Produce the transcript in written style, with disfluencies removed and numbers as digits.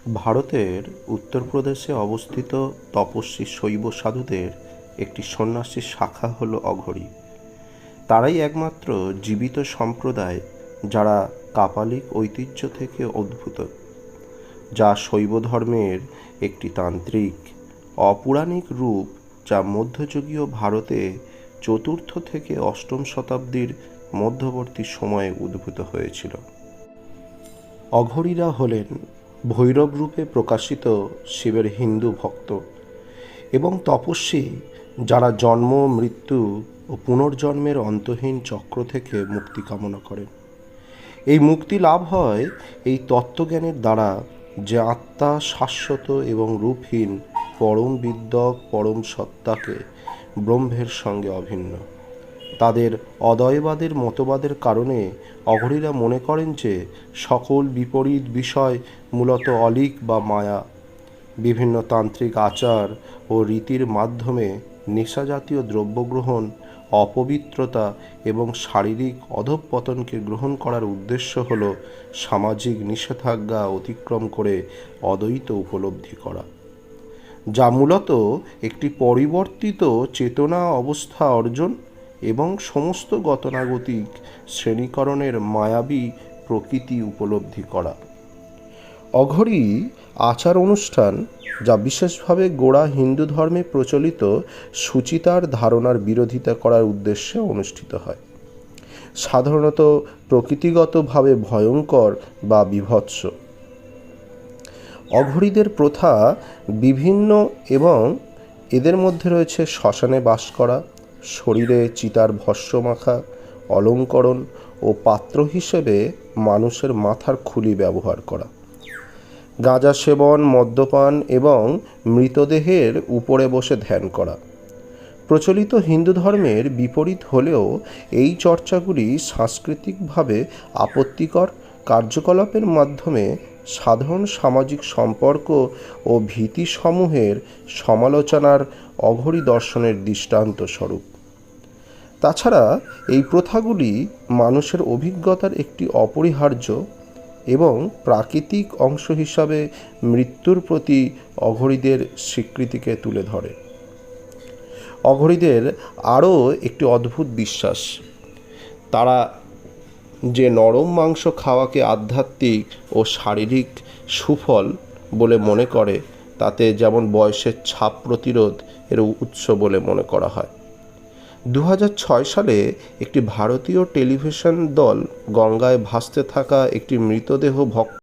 ভারতের উত্তরপ্রদেশে অবস্থিত তপস্বী শৈব সাধুদের একটি সন্ন্যাসী শাখা হল অঘরী। তারাই একমাত্র জীবিত সম্প্রদায় যারা কাপালিক ঐতিহ্য থেকে উদ্ভূত, যা শৈব ধর্মের একটি তান্ত্রিক অপৌরাণিক রূপ, যা মধ্যযুগীয় ভারতে চতুর্থ থেকে অষ্টম শতাব্দীর মধ্যবর্তী সময়ে উদ্ভূত হয়েছিল। অঘরীরা হলেন ভৈরব রূপে প্রকাশিত শিবের হিন্দু ভক্ত এবং তপস্বী, যারা জন্ম, মৃত্যু ও পুনর্জন্মের অন্তহীন চক্র থেকে মুক্তি কামনা করেন। এই মুক্তি লাভ হয় এই তত্ত্বজ্ঞানের দ্বারা যে আত্মা শাশ্বত এবং রূপহীন পরম বিদ্যক পরম সত্তাকে ব্রহ্মের সঙ্গে অভিন্ন। তাদের অদ্বৈতবাদের মতবাদের কারণে অঘরীরা মনে করেন যে সকল বিপরীত বিষয় মূলত অলীক বা মায়া। বিভিন্ন তান্ত্রিক আচার ও রীতির মাধ্যমে নেশাজাতীয় দ্রব্য গ্রহণ, অপবিত্রতা এবং শারীরিক অধঃপতনকে গ্রহণ করার উদ্দেশ্য হল সামাজিক নিষেধাজ্ঞা অতিক্রম করে অদ্বৈত উপলব্ধি করা, যা মূলত একটি পরিবর্তিত চেতনা অবস্থা অর্জন এবং সমস্ত গতানুগতিক শ্রেণীকরণের মায়াবী প্রকৃতি উপলব্ধি করা। অঘরী আচার অনুষ্ঠান, যা বিশেষভাবে গোড়া হিন্দু ধর্মে প্রচলিত সুচিতার ধারণার বিরোধিতা করার উদ্দেশ্যে অনুষ্ঠিত হয়, সাধারণত প্রকৃতিগতভাবে ভয়ঙ্কর বা বীভৎস। অঘরীদের প্রথা বিভিন্ন এবং এদের মধ্যে রয়েছে শ্মশানে বাস করা, শরীরে চিতার ভস্ম মাখা, অলঙ্করণ ও পাত্র হিসেবে মানুষের মাথার খুলি ব্যবহার করা, গাঁজা সেবন, মদ্যপান এবং মৃতদেহের উপরে বসে ধ্যান করা। প্রচলিত হিন্দু ধর্মের বিপরীত হলেও এই চর্চাগুলি সাংস্কৃতিকভাবে আপত্তিকর কার্যকলাপের মাধ্যমে সাধারণ সামাজিক সম্পর্ক ও ভীতিসমূহের সমালোচনার অঘরী দর্শনের দৃষ্টান্ত স্বরূপ। তাছাড়া এই প্রথাগুলি মানুষের অভিজ্ঞতার একটি অপরিহার্য এবং প্রাকৃতিক অংশ হিসাবে মৃত্যুর প্রতি অঘরীদের স্বীকৃতিকে তুলে ধরে। অঘরীদের আরও একটি অদ্ভুত বিশ্বাস, তারা যে নরম মাংস খাওয়াকে আধ্যাত্মিক ও শারীরিক সুফল বলে মনে করে, তাতে যেমন বয়সের ছাপ প্রতিরোধ এর উৎস বলে মনে করা হয়। 2006 সালে একটি ভারতীয় টেলিভিশন দল গঙ্গায় ভাসতে থাকা একটি মৃতদেহ ভক্ত